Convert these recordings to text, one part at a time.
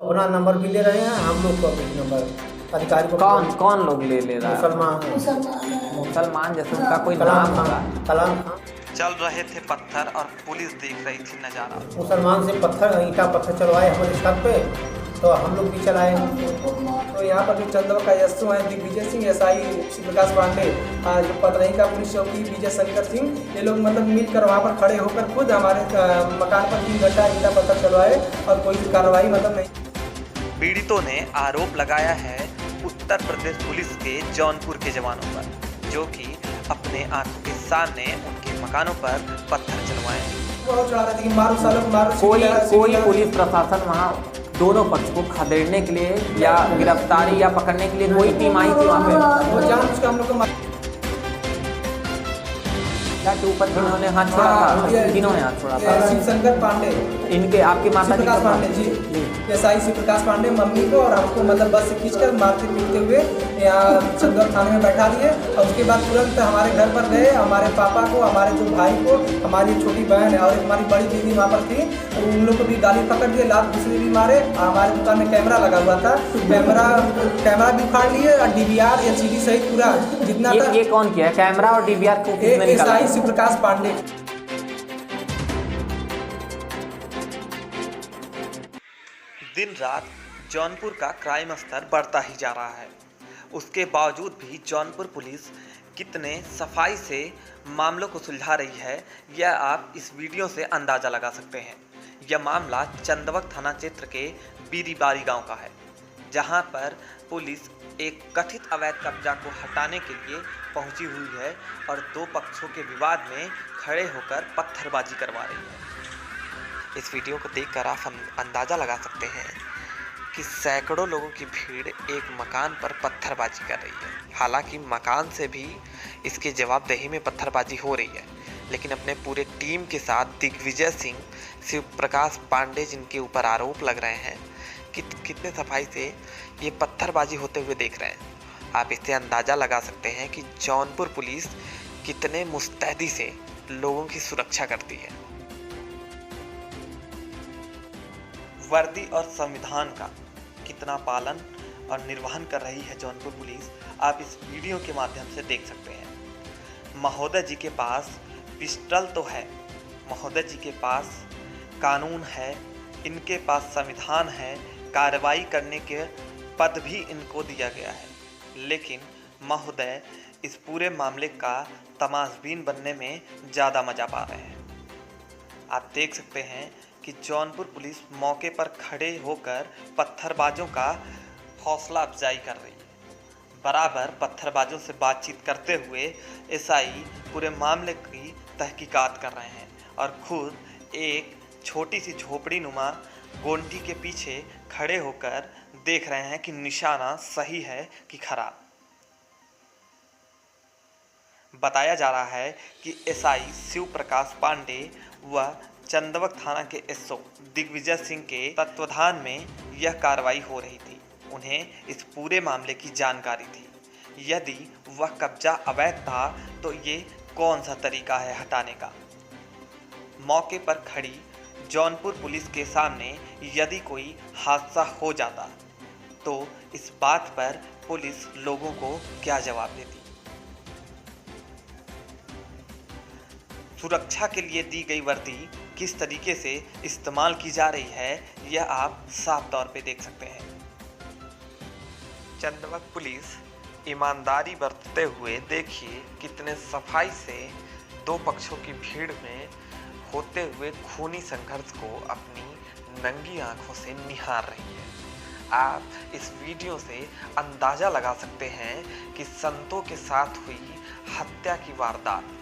अपना नंबर भी ले रहे हैं, हम लोग को भी नंबर अधिकारी को। कौन कौन लोग ले रहा है? मुसलमान जैसे उनका कोई कलाम नाम होगा? खान, कलाम खान। चल रहे थे पत्थर और पुलिस देख रही थी नजारा। मुसलमान से पत्थर ईंटा पत्थर चलवाए हमारे छत पे, तो हम लोग भी चलाए। तो यहाँ पर जो चंदवा का एसओ है दिग्विजय सिंह, एसआई शिव प्रकाश पांडे, जो पतरही का पुलिस चौकी विजय शंकर सिंह, ये लोग मतलब मिलकर वहाँ पर खड़े होकर खुद हमारे मकान पर 3 घंटा ईंटा पत्थर चलवाए और कोई कार्रवाई मतलब नहीं। पीड़ितों ने आरोप लगाया है उत्तर प्रदेश पुलिस के जौनपुर के जवानों पर, जो कि अपने आंखों के सामने उनके मकानों पर पत्थर चलवाए। बहुत चढ़ा रहे थे कि मारो सालों को मारो। कोई पुलिस प्रशासन वहाँ दोनों पक्ष को खदेड़ने के लिए या गिरफ्तारी या पकड़ने के लिए कोई टीम आई थी वहाँ पे? वो जान उसका हम लोग को के ऊपर जिन्होंने हाथ छोड़ा था, किन्होंने हाथ छोड़ा था? शिव शंकर पांडे, इनके आपके माता प्रकाश पांडे जी, एसआई शिव प्रकाश पांडे मम्मी को और हमको मतलब बस से खींचकर मारते पीटते हुए यहाँ चंदवा थाने में बैठा दिए। और उसके बाद तुरंत हमारे घर पर गए, हमारे पापा को, हमारे जो भाई को, हमारी छोटी बहन है और हमारी बड़ी दीदी वहाँ पर थी, तो उन लोग को भी गाली पकड़ दिए, लात दूसरे भी मारे। हमारे दुकान में कैमरा लगा हुआ था, कैमरा भी उखाड़ लिए और डीवीआर एलसीडी सहित पूरा जितना था। ये कौन किया कैमरा और डीवीआर को? एसआई शिव प्रकाश पांडे। दिन रात जौनपुर का क्राइम स्तर बढ़ता ही जा रहा है। उसके बावजूद भी जौनपुर पुलिस कितने सफाई से मामलों को सुलझा रही है, यह आप इस वीडियो से अंदाज़ा लगा सकते हैं। यह मामला चंदवक थाना क्षेत्र के बीरीबारी गांव का है, जहां पर पुलिस एक कथित अवैध कब्जा को हटाने के लिए पहुंची हुई है और 2 पक्षों के विवाद में खड़े होकर पत्थरबाजी करवा रही है। इस वीडियो को देखकर आप अंदाज़ा लगा सकते हैं कि सैकड़ों लोगों की भीड़ एक मकान पर पत्थरबाजी कर रही है। हालांकि मकान से भी इसकी जवाबदेही में पत्थरबाजी हो रही है, लेकिन अपने पूरे टीम के साथ दिग्विजय सिंह, शिव प्रकाश पांडे, जिनके ऊपर आरोप लग रहे हैं, कितने सफाई से ये पत्थरबाजी होते हुए देख रहे हैं। आप इससे अंदाज़ा लगा सकते हैं कि जौनपुर पुलिस कितने मुस्तैदी से लोगों की सुरक्षा करती है। वर्दी और संविधान का कितना पालन और निर्वहन कर रही है जौनपुर पुलिस, आप इस वीडियो के माध्यम से देख सकते हैं। महोदय जी के पास पिस्टल तो है, महोदय जी के पास कानून है, इनके पास संविधान है, कार्रवाई करने के पद भी इनको दिया गया है, लेकिन महोदय इस पूरे मामले का तमाशबीन बनने में ज़्यादा मजा पा रहे हैं। आप देख सकते हैं कि जौनपुर पुलिस मौके पर खड़े होकर पत्थरबाजों का हौसला अफजाई कर रही है। बराबर पत्थरबाजों से बातचीत करते हुए एसआई पूरे मामले की तहकीकात कर रहे हैं और खुद एक छोटी सी झोपड़ी नुमा गोंटी के पीछे खड़े होकर देख रहे हैं कि निशाना सही है कि खराब। बताया जा रहा है कि एसआई शिव प्रकाश पांडे व चंदवक थाना के एसओ दिग्विजय सिंह के तत्वाधान में यह कार्रवाई हो रही थी। उन्हें इस पूरे मामले की जानकारी थी। यदि वह कब्जा अवैध था तो ये कौन सा तरीका है हटाने का। मौके पर खड़ी जौनपुर पुलिस के सामने यदि कोई हादसा हो जाता तो इस बात पर पुलिस लोगों को क्या जवाब देती। सुरक्षा के लिए दी गई वर्दी किस तरीके से इस्तेमाल की जा रही है, यह आप साफ तौर पे देख सकते हैं। चंदवक पुलिस ईमानदारी बरतते हुए देखिए कितने सफाई से 2 पक्षों की भीड़ में होते हुए खूनी संघर्ष को अपनी नंगी आंखों से निहार रही है। आप इस वीडियो से अंदाजा लगा सकते हैं कि संतों के साथ हुई हत्या की वारदात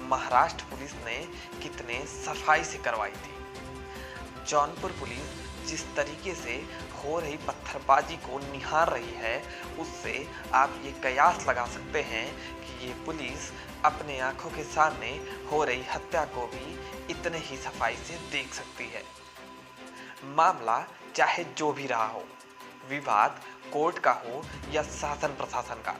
महाराष्ट्र पुलिस ने कितने सफाई से करवाई थी। जौनपुर पुलिस जिस तरीके से हो रही पत्थरबाजी को निहार रही है, उससे आप ये कयास लगा सकते हैं कि ये पुलिस अपने आंखों के सामने हो रही हत्या को भी इतने ही सफाई से देख सकती है। मामला चाहे जो भी रहा हो, विवाद कोर्ट का हो या शासन प्रशासन का,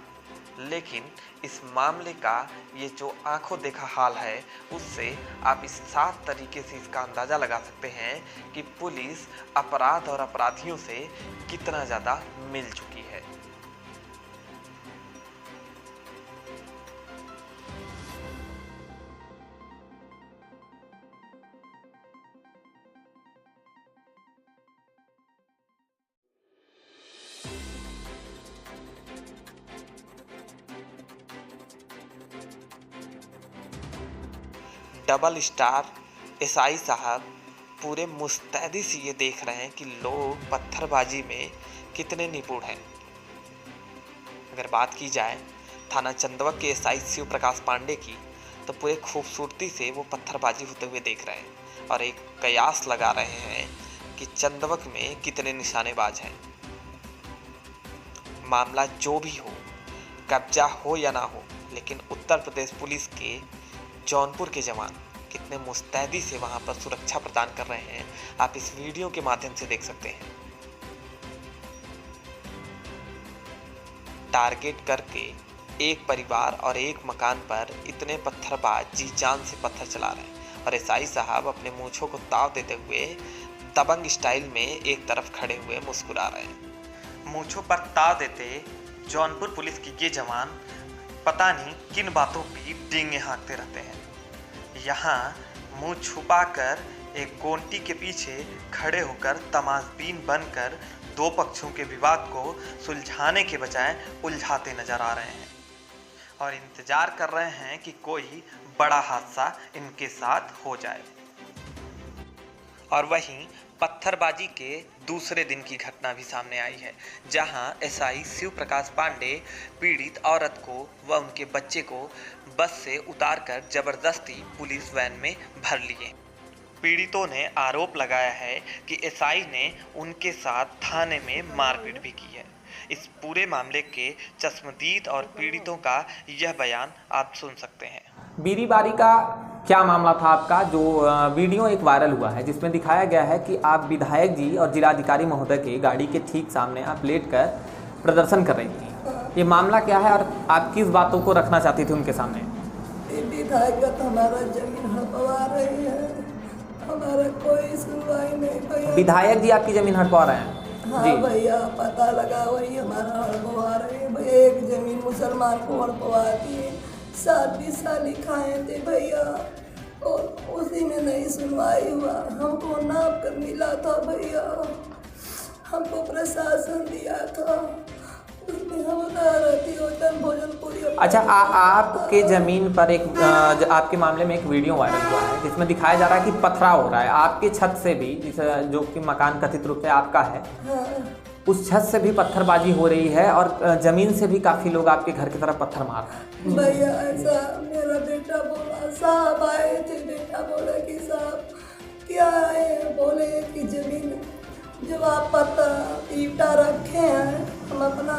लेकिन इस मामले का ये जो आंखों देखा हाल है, उससे आप इस साफ तरीके से इसका अंदाज़ा लगा सकते हैं कि पुलिस अपराध और अपराधियों से कितना ज़्यादा मिल चुकी है। डबल स्टार एसआई साहब पूरे मुस्तैदी से ये देख रहे हैं कि लोग पत्थरबाजी में कितने निपुण हैं। अगर बात की जाए थाना चंदवक के एसआई शिव प्रकाश पांडे की, तो पूरे खूबसूरती से वो पत्थरबाजी होते हुए देख रहे हैं और एक कयास लगा रहे हैं कि चंदवक में कितने निशानेबाज हैं। मामला जो भी हो, कब्जा हो या ना हो, लेकिन उत्तर प्रदेश पुलिस के जौनपुर के जवान कितने मुस्तैदी से वहां पर सुरक्षा प्रदान कर रहे हैं, आप इस वीडियो के माध्यम से देख सकते हैं। टारगेट करके एक परिवार और एक मकान पर इतने पत्थरबाज जी जान से पत्थर चला रहे हैं और एसआई साहब अपने मूंछों को ताव देते हुए दबंग स्टाइल में एक तरफ खड़े हुए मुस्कुरा रहे हैं। मूंछों पर ताव देते जौनपुर पुलिस के ये जवान पता नहीं किन बातों की डींगे हाँकते रहते हैं। यहाँ मुंह छुपाकर एक गोंटी के पीछे खड़े होकर तमाशबीन बनकर दो पक्षों के विवाद को सुलझाने के बजाय उलझाते नजर आ रहे हैं और इंतजार कर रहे हैं कि कोई बड़ा हादसा इनके साथ हो जाए। और वहीं पत्थरबाजी के दूसरे दिन की घटना भी सामने आई है, जहां एसआई शिव प्रकाश पांडे पीड़ित औरत को व उनके बच्चे को बस से उतारकर जबरदस्ती पुलिस वैन में भर लिए। पीड़ितों ने आरोप लगाया है कि एसआई ने उनके साथ थाने में मारपीट भी की है। इस पूरे मामले के चश्मदीद और पीड़ितों का यह बयान आप सुन सकते हैं। बीरीबारी का क्या मामला था आपका, जो वीडियो एक वायरल हुआ है जिसमें दिखाया गया है कि आप विधायक जी और जिलाधिकारी महोदय के गाड़ी के ठीक सामने आप लेटकर प्रदर्शन कर रही थी। ये मामला क्या है और आप किस बातों को रखना चाहती थी उनके सामने? विधायक हमारा जमीन हड़पवा रही है, हमारा कोई सुनवाई नहीं भैया। विधायक जी आपकी जमीन हड़पवा रहे हैं? हाँ भैया, पता लगा वही हमारा हड़पवा रहे हैं भैया। एक जमीन मुसलमान को हड़पवा दिए, 7-20 साल खाए थे भैया और उसी में नहीं सुनवाई हुआ। हमको नाप कर मिला था भैया, हमको प्रशासन दिया था, उसमें हम रहती होटल भोजन पूरी। अच्छा, आपके ज़मीन पर एक आपके मामले में एक वीडियो वायरल हुआ है जिसमें दिखाया जा रहा है कि पथराव हो रहा है आपके छत से भी, जो कि मकान कथित रूप से आपका है। हाँ। उस छत से भी पत्थरबाजी हो रही है और ज़मीन से भी काफ़ी लोग आपके घर की तरफ पत्थर मार रहे हैं। भैया ऐसा मेरा बेटा बोला, साहब आए थे, बेटा बोला कि साहब क्या है, बोले कि जमीन जब आप पत्थर ईटा रखे हैं, हम अपना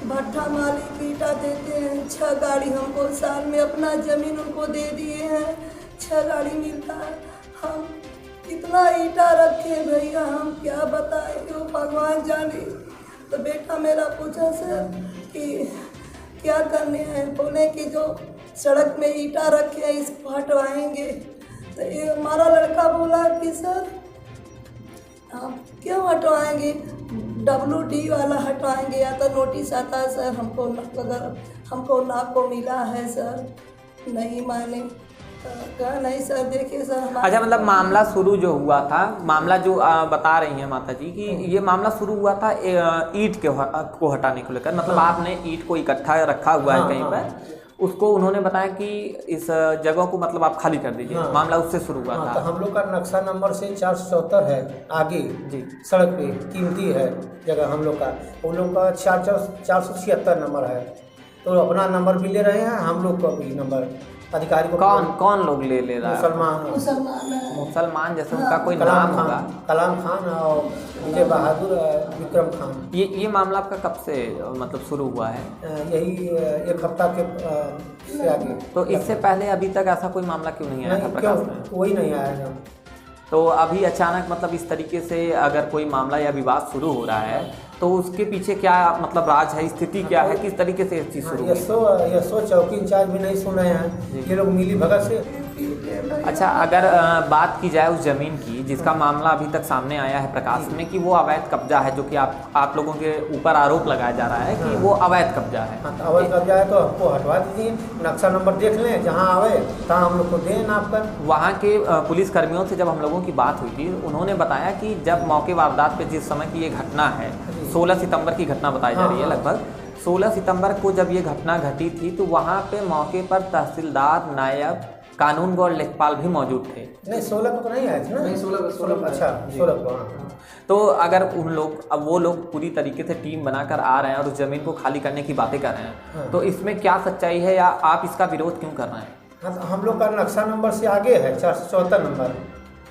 भट्ठा मालिक ईटा देते हैं, 6 गाड़ी हमको साल में अपना ज़मीन उनको दे दिए हैं, 6 गाड़ी मिलता है। हम कितना ईटा रखे भैया, हम क्या बताएं, वो भगवान जाने। तो बेटा मेरा पूछा सर कि क्या करने हैं, बोले कि जो सड़क में ईटा रखे हैं इसको हटवाएंगे। तो ये हमारा लड़का बोला कि सर आप क्यों हटवाएंगे, WD वाला हटवाएंगे या तो नोटिस आता है सर, हमको अगर हमको नाप को मिला है सर, नहीं माने। कहा नहीं सर, देखिए सर। अच्छा, मतलब मामला शुरू जो हुआ था, मामला जो बता रही हैं माता जी कि ये मामला शुरू हुआ था ईंट को हटाने को लेकर, मतलब आपने ईंट को इकट्ठा रखा हुआ है कहीं पर, उसको उन्होंने बताया कि इस जगह को मतलब आप खाली कर दीजिए। मामला उससे शुरू हुआ था। तो हम लोग का नक्शा नंबर से 474 है आगे जी, सड़क पे कीमती है जगह हम लोग का, उन लोग का 476 नंबर है। तो अपना नंबर भी ले रहे हैं, हम लोग का भी नंबर अधिकारी को। कौन लोग ले रहा है? मुसलमान जैसे उनका कोई नाम होगा? कलाम खान और विजय बहादुर, विक्रम खान। ये मामला आपका कब से मतलब शुरू हुआ है? यही 1 हफ्ता के से आगे। तो इससे पहले अभी तक ऐसा कोई मामला क्यों नहीं आया था प्रकाश में? कोई नहीं आया है। तो अभी अचानक मतलब इस तरीके से अगर कोई मामला या विवाद शुरू हो रहा है तो उसके पीछे क्या मतलब राज है, स्थिति क्या है, किस तरीके से ये चीज़ शुरू हुई? ये सो चौकी इंचार्ज भी नहीं सुन रहे हैं, ये लोग मिली भगत से। अच्छा, अगर बात की जाए उस ज़मीन की जिसका मामला अभी तक सामने आया है प्रकाश में कि वो अवैध कब्जा है, जो कि आप लोगों के ऊपर आरोप लगाया जा रहा है कि वो अवैध कब्जा है। हाँ, तो अवैध कब्जा है तो हमको हटवा दीजिए, नक्शा नंबर देख लें, जहाँ आवे तहाँ हम लोग को दें नाप कर। वहाँ के पुलिस कर्मियों से जब हम लोगों की बात हुई थी, उन्होंने बताया कि जब मौके वारदात पे जिस समय की ये घटना है, 16 सितंबर की घटना बताई जा रही है, लगभग 16 सितंबर को जब ये घटना घटी थी तो वहाँ पे मौके पर तहसीलदार, नायब, कानूनगो और लेखपाल भी मौजूद थे। नहीं 16 को तो नहीं आए थे ना? नहीं 16 अच्छा 16 को। हाँ। तो अगर अब वो लोग पूरी तरीके से टीम बनाकर आ रहे हैं और उस ज़मीन को खाली करने की बातें कर रहे हैं, हाँ। तो इसमें क्या सच्चाई है या आप इसका विरोध क्यों कर रहे हैं? हाँ, तो हम लोग का नक्शा नंबर से आगे है 474 नंबर,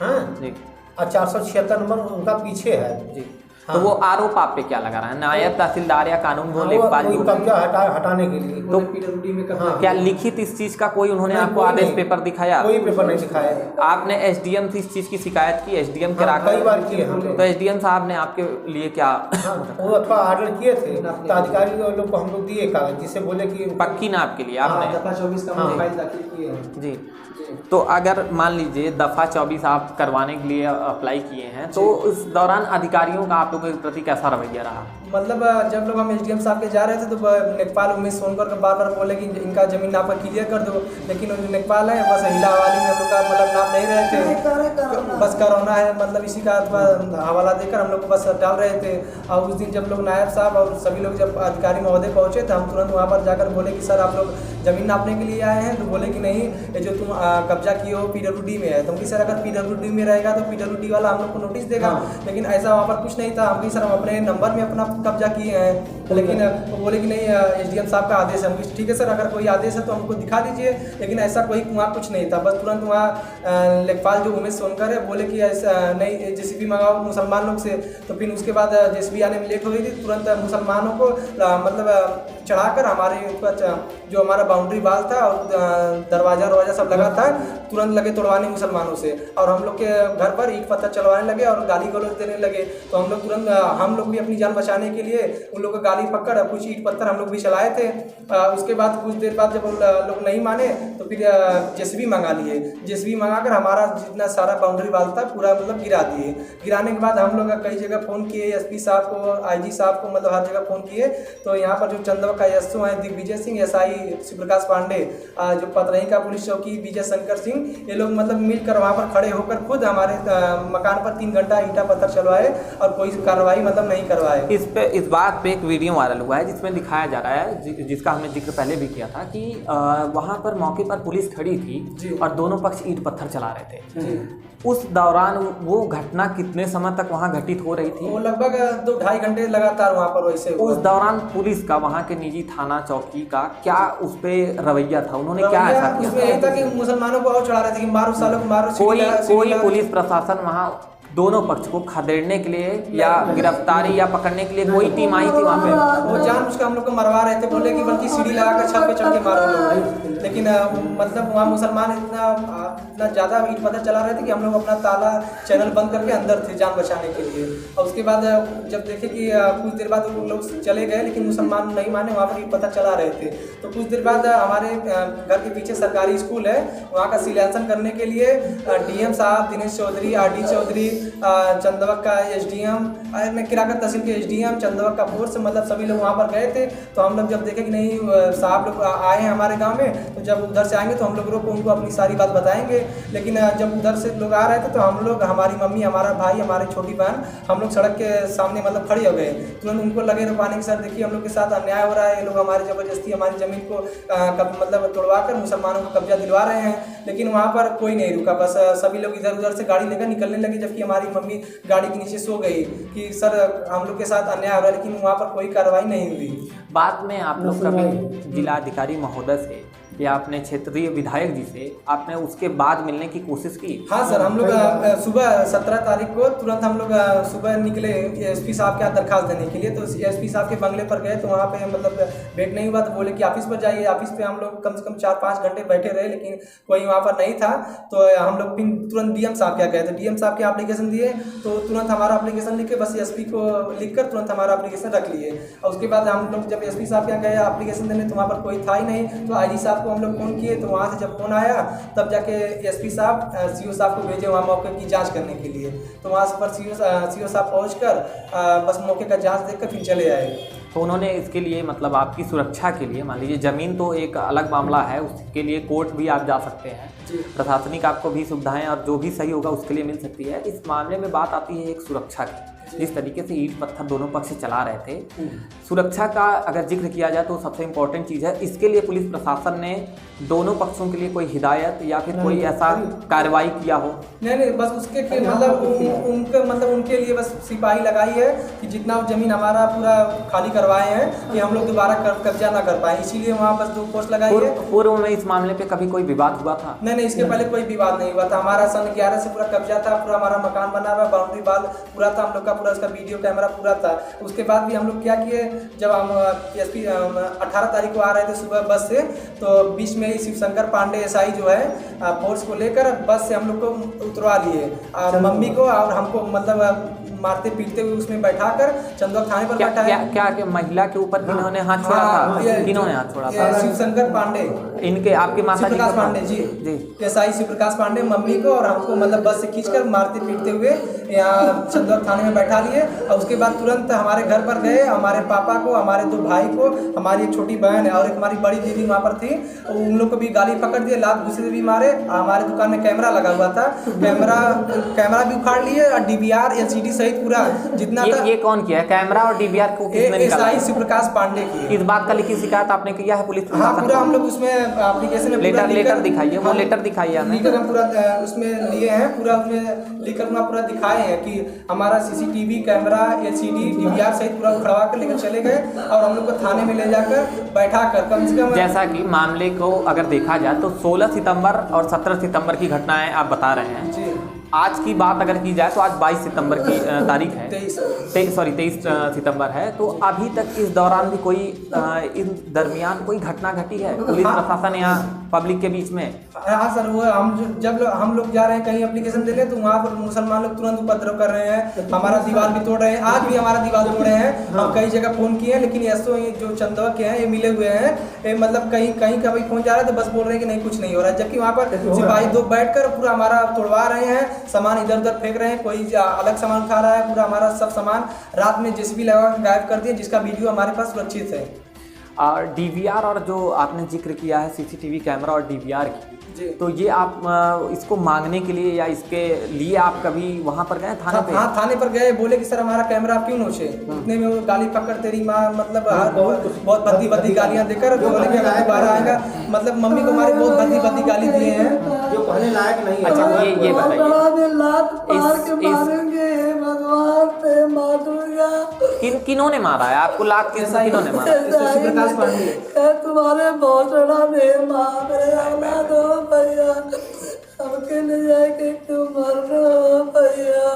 हाँ जी, और 476 नंबर उनका पीछे है जी। हाँ। तो वो आरोप आप पे क्या लगा रहा है? नायब तहसीलदार या कानूनगो हाँ, लेखपाल वो जो कब्जा हटाने के लिए। तो पीडब्ल्यूडी में हाँ। क्या लिखित इस चीज़ का कोई उन्होंने नहीं, आपको कोई आदेश नहीं। पेपर दिखाया? कोई पेपर नहीं दिखाया। आपने एसडीएम से इस चीज़ की शिकायत की? एसडीएम के हाँ, राकर कई बार किए हम लोग। तो एसडीएम साहब ने आपके लिए क्या हाँ, वो अथवा ऑर्डर किए थे तो अधिकारी लोग को हम लोग दिए कागज, जिससे बोले कि पक्की ना आपके लिए हाँ, आपने? दफा 24 का हाँ। फाइल दाखिल किए हैं। जी। तो अगर मान लीजिए दफ़ा 24 आप करवाने के लिए अप्लाई किए हैं, तो उस दौरान अधिकारियों का आप लोगों के प्रति कैसा रवैया रहा? मतलब जब लोग हम एसडीएम साहब के जा रहे थे तो लेखपाल उमेश सोनकर का बार बार बोले कि इनका ज़मीन नाप कर क्लियर कर दो, लेकिन जो लेखपाल है बस हिला हवाली में हम लोग का मतलब नाप नहीं रहे थे, बस करौना है मतलब इसी का अथवा हवाला देकर हम लोग को बस डाल रहे थे। और उस दिन जब लोग नायब साहब और सभी लोग जब अधिकारी महोदय पहुँचे तो हम तुरंत वहाँ पर जाकर बोले कि सर आप लोग ज़मीन नापने के लिए आए हैं? तो बोले कि नहीं, ये जो तुम कब्जा किए हो पीडब्ल्यूडी में है। तो कि सर अगर पीडब्ल्यूडी में रहेगा तो पीडब्ल्यूडी वाला हम लोग को नोटिस देगा, लेकिन ऐसा वहाँ पर कुछ नहीं था। हम कि सर हम अपने नंबर में अपना कब्जा किए हैं, लेकिन वो बोले कि नहीं एसडीएम साहब का आदेश है। हम ठीक है सर, अगर कोई आदेश है तो हमको दिखा दीजिए, लेकिन ऐसा कोई वहाँ कुछ नहीं था। बस तुरंत वहाँ लेखपाल जो उमेश सोनकर है बोले कि ऐसा नहीं, जेसीबी मंगाओ मुसलमान लोग से। तो फिर उसके बाद जेसीबी आने में लेट हो गई थी, तुरंत मुसलमानों को मतलब चढ़ाकर हमारे जो हमारा बाउंड्री वाल था और दरवाजा सब लगा था, तुरंत लगे तोड़वाने मुसलमानों से। और हम लोग के घर पर ईंट पत्थर चलवाने लगे और गाली गलौज देने लगे। तो हम लोग तुरंत हम लोग भी अपनी जान बचाने के लिए उन लोग को गाली पकड़ कुछ ईंट पत्थर हम लोग भी चलाए थे। उसके बाद कुछ देर बाद जब उन लोग नहीं माने तो फिर जेसीबी मंगा लिए। जेसीबी मंगाकर हमारा जितना सारा बाउंड्री वाल था पूरा मतलब गिरा दिए। गिराने के बाद हम लोग कई जगह फ़ोन किए, एसपी साहब को, आईजी साहब को, मतलब हर जगह फ़ोन किए। तो यहाँ पर जो चंदवा का एसओ है दिग्विजय सिंह, एसआई शिवप्रकाश पांडे, जो पतरही का पुलिस चौकी विजय शंकर सिंह, ये लोग मतलब मिलकर वहाँ पर खड़े होकर खुद हमारे मकान पर 3 घंटा ईंटा पत्थर चलवाए और कोई कार्रवाई मतलब नहीं करवाए। इस बात पे एक वीडियो वायरल हुआ है जिसमें दिखाया जा रहा है, जिसका हमने जिक्र पहले भी किया था कि वहाँ पर मौके पर पुलिस खड़ी थी और दोनों पक्ष ईंट पत्थर चला रहे थे। उस दौरान वो घटना कितने समय तक वहाँ घटित हो रही थी? वो लगभग 2-2.5 घंटे लगातार वहाँ पर वैसे। उस दौरान पुलिस का, वहाँ के निजी थाना चौकी का क्या उस पे रवैया था? उन्होंने क्या ऐसा किया? उसमें यही था कि मुसलमानों को और चढ़ा रहे थे कि मारो सालों को मारो। कोई पुलिस प्रशासन वहाँ दोनों पक्ष को खदेड़ने के लिए या गिरफ्तारी या पकड़ने के लिए कोई टीम आई थी वहाँ पे? वो जानबूझकर हम लोग को मरवा रहे थे, बोले कि बल्कि सीढ़ी लगाकर छत पे चढ़ के मारो लोग। लेकिन मतलब वहाँ मुसलमान इतना ज़्यादा ईंट पत्थर चला रहे थे कि हम लोग अपना ताला चैनल बंद करके अंदर थे जान बचाने के लिए। और उसके बाद जब देखे कि कुछ देर बाद वो लोग चले गए, लेकिन मुसलमान नहीं माने, वहाँ पर ईंट पत्थर चला रहे थे। तो कुछ देर बाद हमारे घर के पीछे सरकारी स्कूल है, वहाँ का शिलान्यासन करने के लिए डीएम साहब दिनेश चौधरी, आरडी चौधरी, चंदवक का एसडीएम, किराकर तहसील के एसडीएम, चंदवक का फोर्स, मतलब सभी लोग वहाँ पर गए थे। तो हम लोग जब देखे कि नहीं साहब लोग आए हैं हमारे गांव में, तो जब उधर से आएंगे तो हम लोग उनको अपनी सारी बात बताएंगे। लेकिन जब उधर से लोग आ रहे थे तो हम लोग, हमारी मम्मी, हमारा भाई, हमारी छोटी बहन, हम लोग सड़क के सामने मतलब खड़े हो गए। तुरंत उनको लगे रुकवाने के साथ, देखिए हम लोग के साथ अन्याय हो रहा है, ये लोग हमारी ज़बरदस्ती हमारी ज़मीन को मतलब तोड़वा कर मुसलमानों को कब्जा दिलवा रहे हैं। लेकिन वहाँ पर कोई नहीं रुका, बस सभी लोग इधर उधर से गाड़ी लेकर निकलने लगे, जबकि हमारी मम्मी गाड़ी के नीचे सो गई कि सर हम लोग के साथ अन्याय हो रहा है, लेकिन वहाँ पर कोई कार्रवाई नहीं हुई। बाद में आप लोग कभी जिला अधिकारी महोदय से या अपने क्षेत्रीय विधायक जी से आपने उसके बाद मिलने की कोशिश की? हाँ सर, हम लोग सुबह 17 तारीख को तुरंत हम लोग सुबह निकले एसपी साहब के यहाँ दरखास्त देने के लिए। तो एसपी साहब के बंगले पर गए तो वहाँ पे मतलब भेंट नहीं हुआ, तो बोले कि ऑफिस पर जाइए। ऑफिस पे हम लोग कम से कम 4-5 घंटे बैठे रहे, लेकिन कोई वहाँ पर नहीं था। तो हम लोग फिर तुरंत डीएम साहब के यहाँ गए, तो डीएम साहब के एप्लीकेशन दिए, तो तुरंत हमारा एप्लीकेशन लिख के बस एसपी को लिख कर तुरंत हमारा एप्लीकेशन रख लिए। और उसके बाद हम लोग जब एसपी साहब के यहाँ गए एप्लीकेशन देने, तो वहाँ पर कोई था ही नहीं। तो आईजी साहब को हम लोग फ़ोन किए, तो वहाँ से जब फ़ोन आया तब जाके एसपी साहब सीओ साहब को भेजे वहाँ मौके की जांच करने के लिए। तो वहाँ पर सीओ साहब पहुँच कर बस मौके का जांच देख कर फिर चले आए। तो उन्होंने इसके लिए मतलब आपकी सुरक्षा के लिए, मान लीजिए ज़मीन तो एक अलग मामला है, उसके लिए कोर्ट भी आप जा सकते हैं, प्रशासनिक आपको भी सुविधाएं और जो भी सही होगा उसके लिए मिल सकती है। इस मामले में बात आती है एक सुरक्षा की। जिस तरीके से ईंट पत्थर दोनों पक्ष से चला रहे थे, सुरक्षा का अगर जिक्र किया जाए तो सबसे इम्पोर्टेंट चीज़ है। इसके लिए पुलिस प्रशासन ने दोनों पक्षों के लिए कोई हिदायत या फिर कोई ऐसा कार्रवाई किया हो? नहीं, बस उसके मतलब उनके लिए बस सिपाही लगाई है कि जितना ज़मीन हमारा पूरा खाली करवाए हैं कि हम लोग दोबारा कब्जा ना कर पाए, इसीलिए वहाँ बस 2 पोस्ट लगाई है। पूर्व में इस मामले पे कभी कोई विवाद हुआ था? नहीं, इसके पहले कोई विवाद नहीं हुआ था। हमारा सन 11 से पूरा कब्जा था, पूरा हमारा मकान बना हुआ, बाउंड्री वाल पूरा था हम लोग का, पूरा उसका वीडियो कैमरा पूरा था। उसके बाद भी हम लोग क्या किए, जब हम एसपी 18 तारीख को आ रहे थे सुबह बस से, तो बीच में ही शिवशंकर पांडे एसआई जो है फोर्स को लेकर बस से हम लोग को उतरवा लिए। मम्मी को और हमको मतलब मारते पीटते हुए उसमें बैठाकर चंदौक थाने पर बैठाया। क्या महिला के ऊपर किन्होंने हाथ छोड़ा था? किन्होंने हाथ छोड़ा था? शिवशंकर पांडे, इनके आपके माता जी प्रकाश पांडे जी, एसआई शिव प्रकाश पांडे मम्मी को और हमको मतलब बस से खींचकर मारते पीटते हुए यहाँ चंदौक थाने में बैठा लिए। और उसके बाद तुरंत हमारे घर पर गए, हमारे पापा को, हमारे 2 भाई को, हमारी एक छोटी बहन है और एक हमारी बड़ी दीदी वहाँ पर थी, उन लोग को भी गाली पकड़ दिए, लात घुसे से भी मारे। हमारे दुकान में कैमरा लगा हुआ था, कैमरा भी उखाड़ लिए और डीवीआर एलसीडी सहित पूरा जितना था। ये कौन किया कैमरा और डीवीआर को? किसने निकाला? एसआई शिव प्रकाश पांडे की। इस बात का लिखित शिकायत आपने किया है पुलिस? हाँ, पूरा हम लोग उसमें एप्लीकेशन में लेटर दिखाइए, वो लेटर दिखाइए हमें। लिखकर हम पूरा उसमें लिए हैं, पूरा उसमें लिखकर पूरा दिखाए हैं कि हमारा सीसीटीवी कैमरा एलसीडी डीवीआर सहित पूरा उखड़वा कर लेकर चले गए और हम लोग को थाने में ले जाकर बैठा कर कम से कम। जैसा कि मामले को अगर देखा जाए तो 16 सितंबर और 17 सितंबर की घटनाएं आप बता रहे हैं जी। आज की बात अगर की जाए तो आज 22 सितंबर की तारीख है, 23 सितंबर है। तो अभी तक इस दौरान भी कोई इन दरमियान कोई घटना घटी है पुलिस प्रशासन या पब्लिक के बीच में? हाँ सर, वो जब हम लोग जा रहे हैं कहीं एप्लीकेशन देने, तो वहाँ पर मुसलमान लोग तुरंत उपद्रव कर रहे हैं, हमारा दीवार भी तोड़ रहे हैं। आज भी हमारा दीवार तोड़े हैं। हम कई जगह फ़ोन किए हैं, लेकिन एसओ जो चंदौक के हैं ये मिले हुए हैं। ये मतलब कहीं का भी फोन जा रहा है तो बस बोल रहे हैं कि नहीं कुछ नहीं हो रहा है, जबकि वहाँ पर सिपाही 2 बैठकर पूरा हमारा तोड़वा रहे हैं, सामान इधर उधर फेंक रहे हैं, कोई अलग सामान उठा रहा है। पूरा हमारा सब सामान रात में जेसीबी लगा गायब कर दिए, जिसका वीडियो हमारे पास सुरक्षित है। और डीवीआर और जो आपने जिक्र किया है सीसीटीवी कैमरा और डीवीआर की, तो ये आप इसको मांगने के लिए या इसके लिए आप कभी वहाँ पर गए थाने पे? हाँ, थाने पर गए, बोले कि सर हमारा कैमरा आप क्यों नोचे। इतने में वो गाली पकड़ तेरी माँ, मतलब बहुत भद्दी गालियाँ देकर बोले कि अगर दोबारा आएगा, मतलब मम्मी को हमारे बहुत भद्दी गाली दिए हैं जो कहने लायक नहीं है। अच्छा, ये बताइए किन्होंने मारा है आपको? लात किन्होंने मारा? प्रकाश पांडे। तुम्हारे बहुत भैया हमके ले जाके तुम भैया।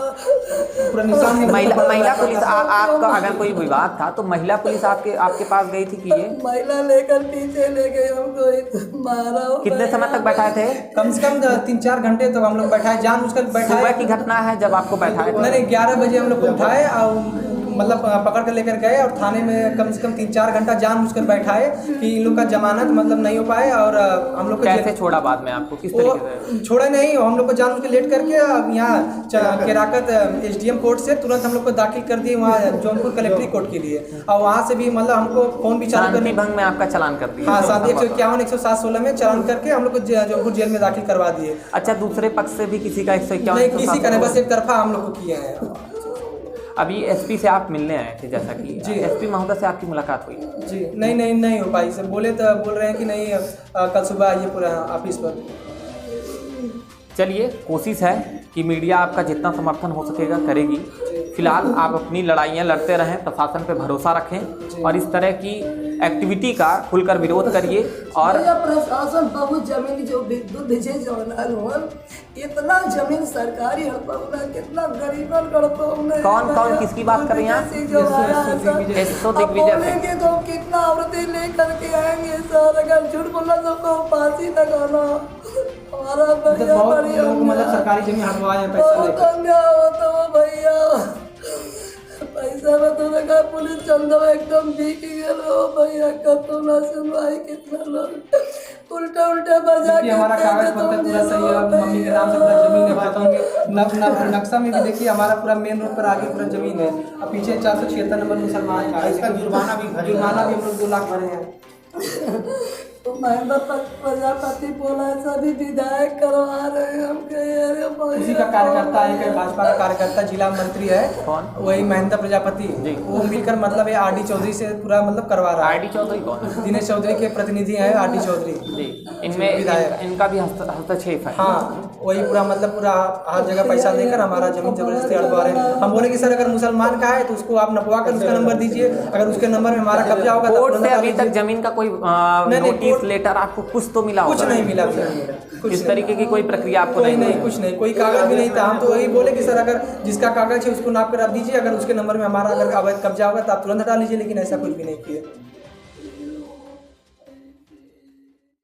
महिला पुलिस आपका अगर कोई विवाद था तो महिला पुलिस आपके पास गई थी कि ये महिला लेकर पीछे ले गए हमको, मारा। कितने समय तक बैठाए थे? कम से कम 3-4 घंटे तक हम लोग बैठाए, जानबूझकर बैठाए। सुबह की घटना है जब आपको बैठाए? नहीं, 11 बजे हम लोग को उठाए और मतलब पकड़ कर लेकर गए और थाने में कम से कम 3-4 घंटा जानबूझकर बैठाए कि इन लोग का जमानत मतलब नहीं हो पाए। और हम लोग को कैसे छोड़ा बाद में आपको? किस तरीके से छोड़ा? नहीं, हम लोग को जानबूझ के लेट करके यहाँ केराकत SDM कोर्ट से तुरंत हम लोग को दाखिल कर दिए वहाँ जौनपुर कलेक्ट्री कोर्ट के लिए। और वहाँ से भी मतलब हमको फोन भी चालू करने भंग में आपका चालान कर दिया। हाँ, 151, 107-16 में चालान करके हम लोग को जौनपुर जेल में दाखिल करवा दिए। अच्छा, दूसरे पक्ष से भी किसी का 151? नहीं, किसी का नहीं, बस एक तरफा हम लोग को किए हैं। अभी एसपी से आप मिलने आए थे जैसा कि जी, एसपी महोदय से आपकी मुलाकात हुई? जी नहीं हो पाई सर। बोले तो बोल रहे हैं कि नहीं कल सुबह आइए पूरा ऑफिस पर। चलिए, कोशिश है कि मीडिया आपका जितना समर्थन हो सकेगा करेगी। फिलहाल आप अपनी लड़ाइयाँ लड़ते रहें, प्रशासन पे भरोसा रखें और इस तरह की एक्टिविटी का खुलकर विरोध करिए। और भैया प्रशासन बहुत जमीन जो विद्युत जे जौनाल हुन इतना जमीन सरकारी हड़पौना कितना गरीबन गड़पौना कौन किसकी बात कर रही हैं आप? एसो दिग्विजय से। बोलेंगे तो कितना औरतें लेकर के आएंगे सर, अगर झूठ बोला तो फांसी लगाना। हमारा भैया बहुत लोग मतलब सरकारी जमीन हड़पवाए हैं पैसा बहुत लेकर। अन्याय होता है भैया, पैसा में तो लगा पुलिस चंदा एकदम बिक गया भैया, कतो ना सुनवाई कितना लोग उल्टा बजा के हमारा कागज पत्र पूरा सही है, मम्मी के नाम से पूरा जमीन है, बताऊंगे नक्शा में भी देखिए हमारा पूरा मेन रोड पर आगे पूरा जमीन है। अब पीछे 476 नंबर मुसलमान का इसका जुर्माना भी हम लोग 2 लाख भरे हैं। तो महेंद्र प्रजापति बोला सभी विधायक करवा रहे हैं, हम कहे अरे उसी का कार्यकर्ता है, भाजपा का कार्यकर्ता जिला मंत्री है, कौन? वही महेंद्र प्रजापति, वो मिलकर मतलब ये आरडी चौधरी से पूरा मतलब करवा रहा है। आरडी चौधरी कौन है? दिनेश चौधरी के प्रतिनिधि हैं आरडी चौधरी जी, इनमें विधायक। इनका भी हस्तक्षेप है। हाँ, वही पूरा मतलब पूरा हर जगह पैसा देकर हमारा जमीन जबरदस्ती हड़पवा रहे हैं। हम बोले कि सर अगर मुसलमान का है तो उसको आप नपवा कर उसका नंबर दीजिए, अगर उसके नंबर में हमारा कब्जा होगा तो कोर्ट से अभी तक जमीन का कोई नोटिस लेटर आपको कुछ तो मिला कुछ होगा? नहीं मिला इस तरीके की कोई प्रक्रिया आपको कोई नहीं नहीं, कुछ नहीं, कोई कागज भी नहीं था। हम तो वही बोले कि सर अगर जिसका कागज है उसको नाप कर आप दीजिए, अगर उसके नंबर में हमारा अगर अवैध कब्जा होगा तो आप तुरंत हटा लीजिए, लेकिन ऐसा कुछ भी नहीं किया।